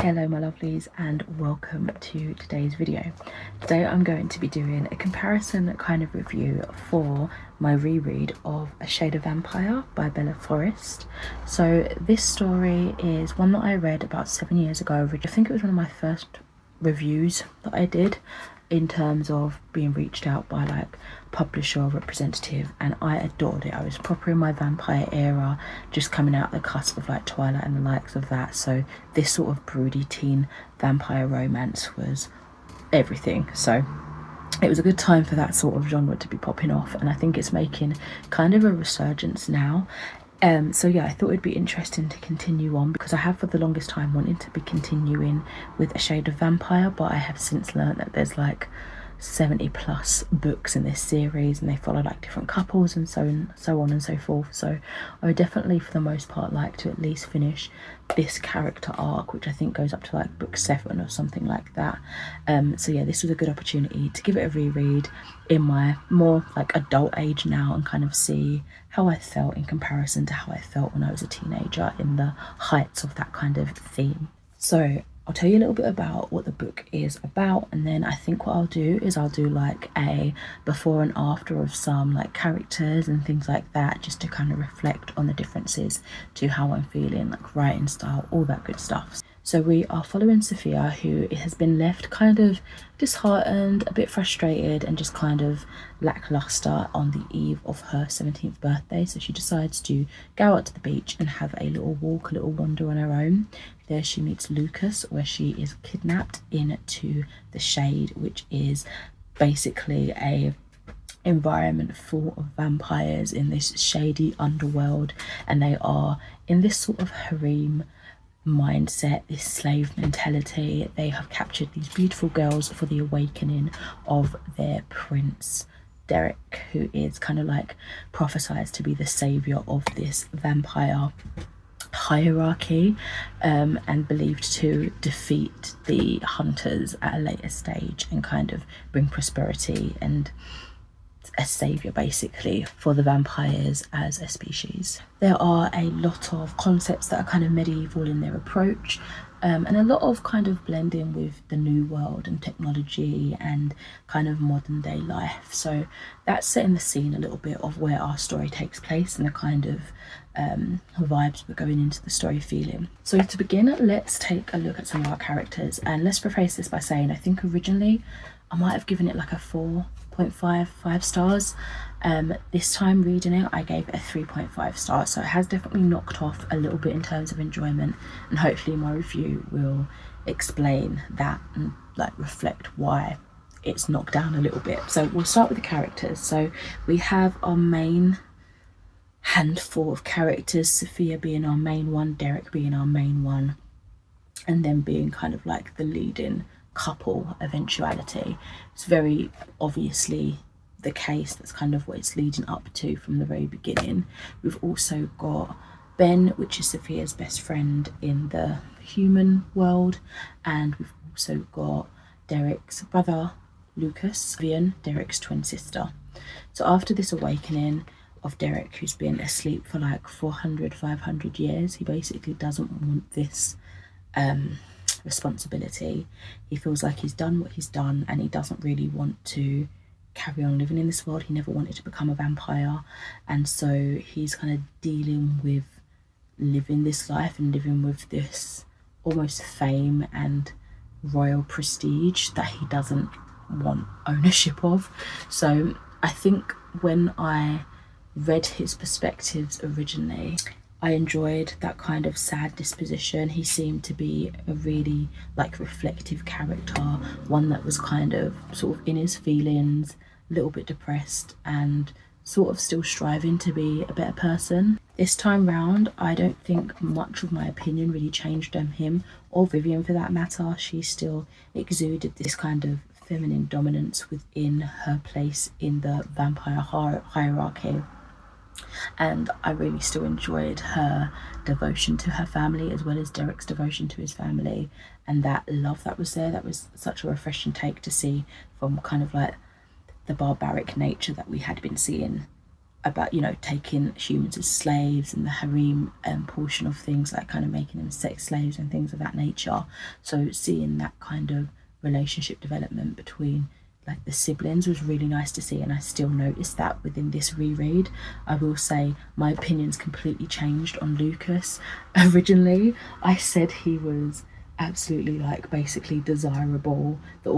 Hello my lovelies and welcome to today's video. Today I'm going to be doing a comparison kind of review for my reread of A Shade of Vampire by Bella Forrest. So this story is one that I read about 7 years ago. I think it was one of my first reviews that I did in terms of being reached out by like publisher or representative, and I adored it. I was proper in my vampire era, just coming out the cusp of like Twilight and the likes of that, so this sort of broody teen vampire romance was everything. So it was a good time for that sort of genre to be popping off, and I think it's making kind of a resurgence now. So yeah, I thought it'd be interesting to continue on, because I have for the longest time wanted to be continuing with A Shade of Vampire, but I have since learned that there's like 70 plus books in this series and they follow like different couples and so on and so forth. So I would definitely for the most part like to at least finish this character arc, which I think goes up to like book 7 or something like that. So yeah, this was a good opportunity to give it a reread in my more like adult age now and kind of see how I felt in comparison to how I felt when I was a teenager in the heights of that kind of theme. So I'll tell you a little bit about what the book is about, and then I think what I'll do is I'll do like a before and after of some like characters and things like that, just to kind of reflect on the differences to how I'm feeling, like writing style, all that good stuff. So we are following Sophia, who has been left kind of disheartened, a bit frustrated and just kind of lackluster on the eve of her 17th birthday. So she decides to go out to the beach and have a little walk, a little wander on her own. There she meets Lucas, where she is kidnapped into the Shade, which is basically a environment full of vampires in this shady underworld, and they are in this sort of harem mindset, this slave mentality. They have captured these beautiful girls for the awakening of their prince Derek, who is kind of like prophesied to be the savior of this vampire hierarchy, and believed to defeat the hunters at a later stage and kind of bring prosperity and a savior basically for the vampires as a species. There are a lot of concepts that are kind of medieval in their approach, and a lot of kind of blending with the new world and technology and kind of modern day life. So that's setting the scene a little bit of where our story takes place and the kind of vibes we're going into the story feeling. So to begin, let's take a look at some of our characters, and let's preface this by saying I think originally I might have given it like a 4.5 stars. This time reading it I gave it a 3.5 stars, so it has definitely knocked off a little bit in terms of enjoyment, and hopefully my review will explain that and like reflect why it's knocked down a little bit. So we'll start with the characters. So we have our main handful of characters, Sophia being our main one, Derek being our main one, and then being kind of like the leading couple eventuality. It's very obviously the case. That's kind of what it's leading up to from the very beginning. We've also got Ben, which is Sophia's best friend in the human world, and we've also got Derek's brother Lucas, Vivian, Derek's twin sister. So after this awakening of Derek, who's been asleep for like 400-500 years, he basically doesn't want this responsibility. He feels like he's done what he's done and he doesn't really want to carry on living in this world. He never wanted to become a vampire, and so he's kind of dealing with living this life and living with this almost fame and royal prestige that he doesn't want ownership of. So I think when I read his perspectives originally, I enjoyed that kind of sad disposition. He seemed to be a really like reflective character, one that was kind of sort of in his feelings, a little bit depressed and sort of still striving to be a better person. This time round, I don't think much of my opinion really changed on him or Vivian for that matter. She still exuded this kind of feminine dominance within her place in the vampire hierarchy. And I really still enjoyed her devotion to her family as well as Derek's devotion to his family, and that love that was there. That was such a refreshing take to see from kind of like the barbaric nature that we had been seeing about, you know, taking humans as slaves and the harem portion of things, like kind of making them sex slaves and things of that nature. So seeing that kind of relationship development between like the siblings was really nice to see, and I still noticed that within this reread. I will say my opinions completely changed on Lucas. Originally I said he was absolutely like basically desirable. The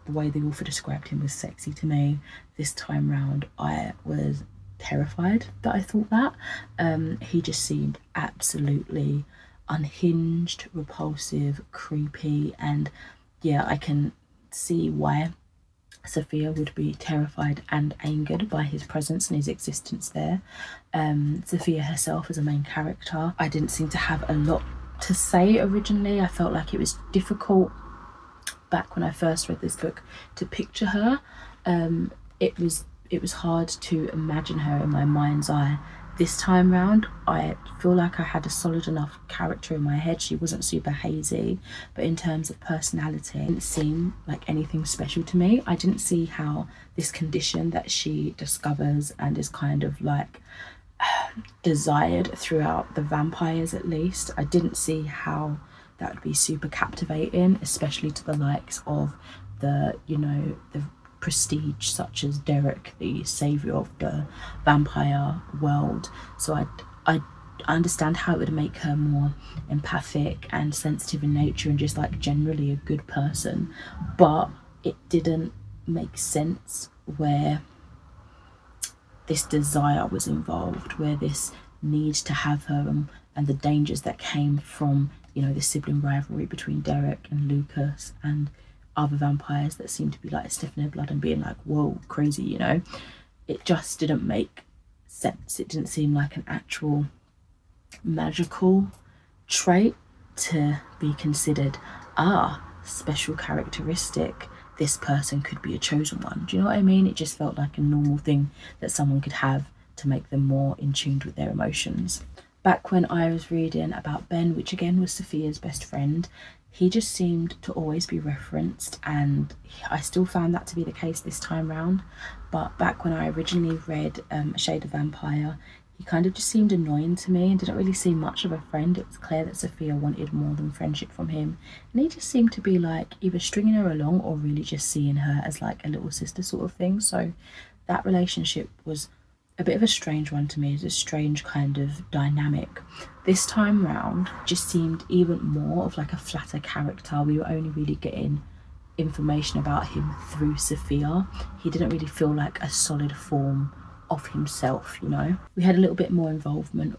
way the author described him was sexy to me. This time round I was terrified that I thought that. He just seemed absolutely unhinged, repulsive, creepy, and yeah, I can see why Sophia would be terrified and angered by his presence and his existence there. Sophia herself as a main character, I didn't seem to have a lot to say originally. I felt like it was difficult back when I first read this book to picture her. It was hard to imagine her in my mind's eye. This time round, I feel like I had a solid enough character in my head. She wasn't super hazy, but in terms of personality, it didn't seem like anything special to me. I didn't see how this condition that she discovers and is kind of like desired throughout the vampires, at least, I didn't see how that would be super captivating, especially to the likes of the, you know, the prestige such as Derek, the savior of the vampire world. So I understand how it would make her more empathic and sensitive in nature and just like generally a good person, but it didn't make sense where this desire was involved, where this need to have her, and the dangers that came from, you know, the sibling rivalry between Derek and Lucas and other vampires that seemed to be like sniffing their blood and being like, whoa, crazy, you know. It just didn't make sense. It didn't seem like an actual magical trait to be considered, special characteristic, this person could be a chosen one. Do you know what I mean? It just felt like a normal thing that someone could have to make them more in tune with their emotions. Back when I was reading about Ben, which again was Sophia's best friend, he just seemed to always be referenced, and I still found that to be the case this time round. But back when I originally read A Shade of Vampire, he kind of just seemed annoying to me and didn't really seem much of a friend. It was clear that Sophia wanted more than friendship from him, and he just seemed to be like either stringing her along or really just seeing her as like a little sister sort of thing. So that relationship was a bit of a strange one to me. It's a strange kind of dynamic. This time round just seemed even more of like a flatter character. We were only really getting information about him through Sophia. He didn't really feel like a solid form of himself, you know. We had a little bit more involvement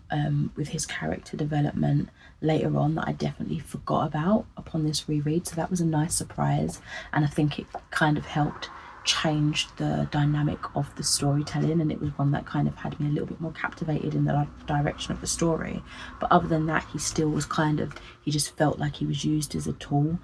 with his character development later on that I definitely forgot about upon this reread, so that was a nice surprise, and I think it kind of helped change the dynamic of the storytelling, and it was one that kind of had me a little bit more captivated in the direction of the story. But other than that, he still was kind of, he just felt like he was used as a tool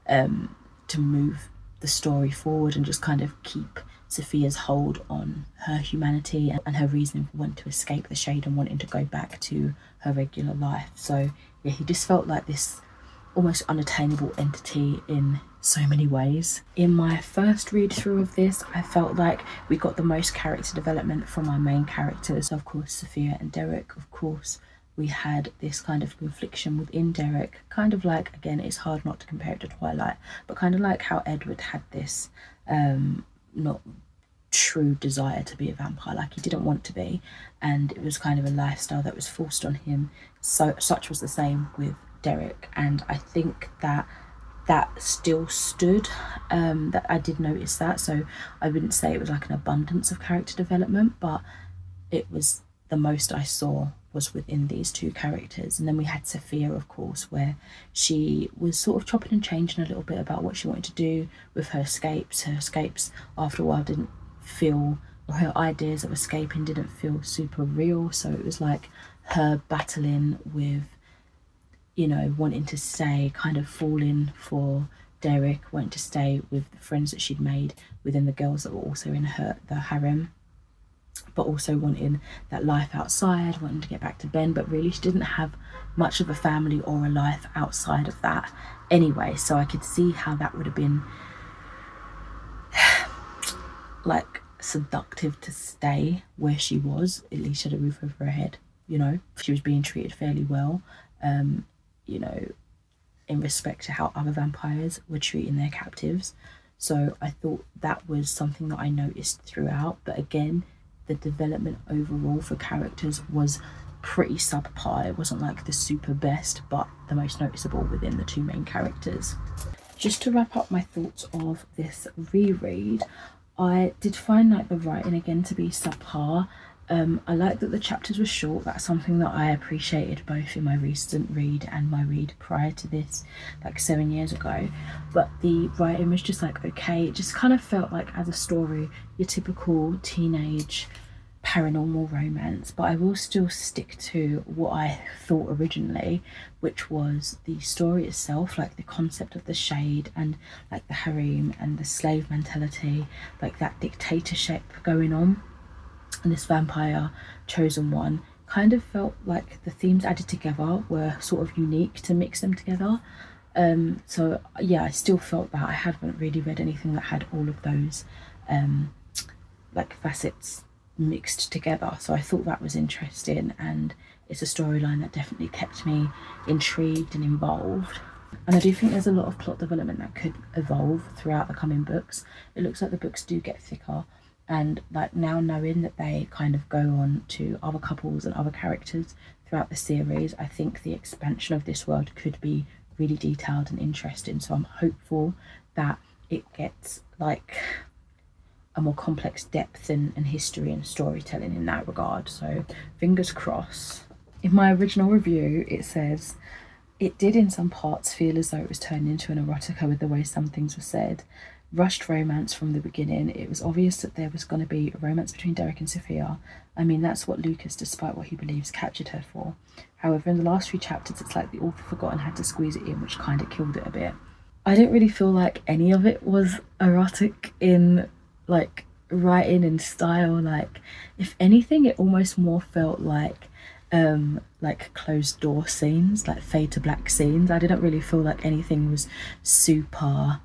to move the story forward and just kind of keep Sophia's hold on her humanity and her reason for wanting to escape the shade and wanting to go back to her regular life. So yeah, he just felt like this almost unattainable entity in so many ways. In my first read through of this, I felt like we got the most character development from our main characters. Of course, Sophia and Derek. Of course, we had this kind of confliction within Derek, kind of like, again, it's hard not to compare it to Twilight, but kind of like how Edward had this not true desire to be a vampire, like he didn't want to be, and it was kind of a lifestyle that was forced on him. So such was the same with Derek, and I think that still stood. That I did notice that, so I wouldn't say it was like an abundance of character development, but it was the most I saw was within these two characters. And then we had Sophia, of course, where she was sort of chopping and changing a little bit about what she wanted to do with her escapes. Her escapes after a while didn't feel, or her ideas of escaping didn't feel super real, so it was like her battling with, you know, wanting to stay, kind of falling for Derek, wanting to stay with the friends that she'd made within the girls that were also in the harem, but also wanting that life outside, wanting to get back to Ben, but really she didn't have much of a family or a life outside of that anyway. So I could see how that would have been like seductive to stay where she was. At least she had a roof over her head, you know. She was being treated fairly well, you know, in respect to how other vampires were treating their captives. So I thought that was something that I noticed throughout. But again, the development overall for characters was pretty subpar. It wasn't like the super best, but the most noticeable within the two main characters. Just to wrap up my thoughts of this reread, I did find like the writing again to be subpar. I like that the chapters were short. That's something that I appreciated both in my recent read and my read prior to this, like 7 years ago. But the writing was just like okay. It just kind of felt like, as a story, your typical teenage paranormal romance. But I will still stick to what I thought originally, which was the story itself, like the concept of the shade and like the harem and the slave mentality, like that dictatorship going on. And this vampire chosen one kind of felt like the themes added together were sort of unique to mix them together. So yeah, I still felt that I haven't really read anything that had all of those like facets mixed together. So I thought that was interesting, and it's a storyline that definitely kept me intrigued and involved. And I do think there's a lot of plot development that could evolve throughout the coming books. It looks like the books do get thicker, and like now knowing that they kind of go on to other couples and other characters throughout the series, I think the expansion of this world could be really detailed and interesting. So I'm hopeful that it gets like a more complex depth and history and storytelling in that regard. So fingers crossed. In my original review, it says, it did in some parts feel as though it was turned into an erotica with the way some things were said. Rushed romance from the beginning. It was obvious that there was going to be a romance between Derek and Sophia. I mean, that's what Lucas, despite what he believes, captured her for. However, in the last few chapters, it's like the author forgot and had to squeeze it in, which kind of killed it a bit. I didn't really feel like any of it was erotic in like writing and style. Like, if anything, it almost more felt like closed door scenes, like fade to black scenes. I didn't really feel like anything was super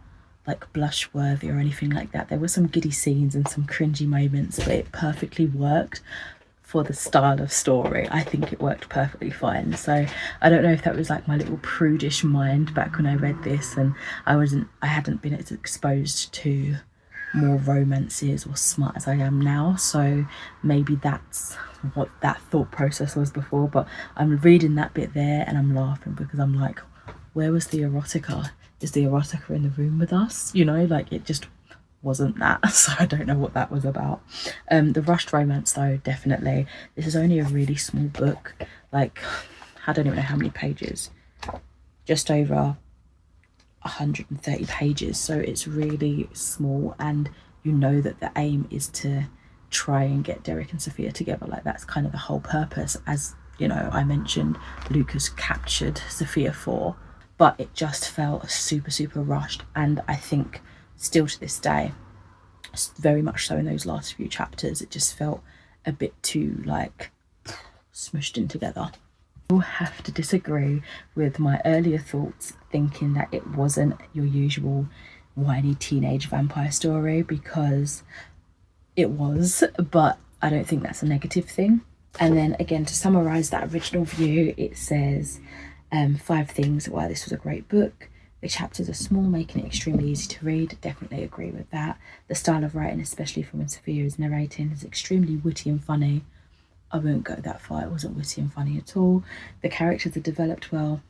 like blush worthy or anything like that. There were some giddy scenes and some cringy moments, but it perfectly worked for the style of story. I think it worked perfectly fine. So I don't know if that was like my little prudish mind back when I read this and I hadn't been as exposed to more romances or smart as I am now. So maybe that's what that thought process was before. But I'm reading that bit there and I'm laughing because I'm like, where was the erotica? Is the erotica in the room with us? You know, like it just wasn't that. So I don't know what that was about. The rushed romance though, definitely. This is only a really small book. Like, I don't even know how many pages. Just over 130 pages. So it's really small, and you know that the aim is to try and get Derek and Sophia together. Like that's kind of the whole purpose, as you know, I mentioned Lucas captured Sophia for. But it just felt super rushed, and I think still to this day, very much so in those last few chapters, it just felt a bit too like smushed in together. I will have to disagree with my earlier thoughts, thinking that it wasn't your usual whiny teenage vampire story, because it was, but I don't think that's a negative thing. And then again, to summarize that original view, it says 5 things why this was a great book. The chapters are small, making it extremely easy to read. Definitely agree with that. The style of writing, especially from when Sophia is narrating, is extremely witty and funny. I won't go that far. It wasn't witty and funny at all. The characters are developed well.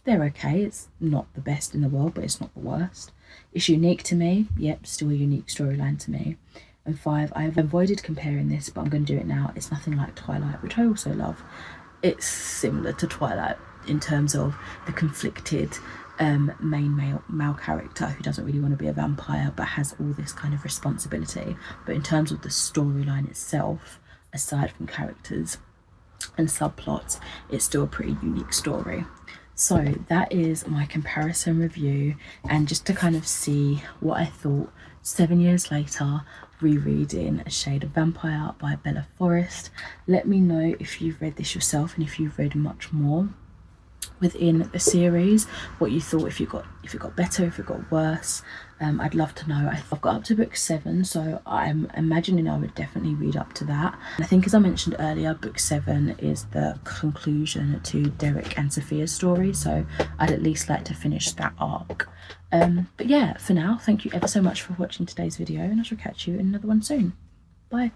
They're okay. It's not the best in the world, but it's not the worst. It's unique to me. Yep, still a unique storyline to me. And 5, I've avoided comparing this, but I'm going to do it now. It's nothing like Twilight, which I also love. It's similar to Twilight in terms of the conflicted main male character who doesn't really want to be a vampire but has all this kind of responsibility. But in terms of the storyline itself, aside from characters and subplots, it's still a pretty unique story. So that is my comparison review, and just to kind of see what I thought 7 years later rereading A Shade of Vampire by Bella Forrest. Let me know if you've read this yourself and if you've read much more. within the series, what you thought, if it got better, if it got worse. I'd love to know. I've got up to book 7, so I'm imagining I would definitely read up to that. And I think, as I mentioned earlier, book 7 is the conclusion to Derek and Sophia's story, so I'd at least like to finish that arc. But yeah, for now, thank you ever so much for watching today's video, and I shall catch you in another one soon. Bye.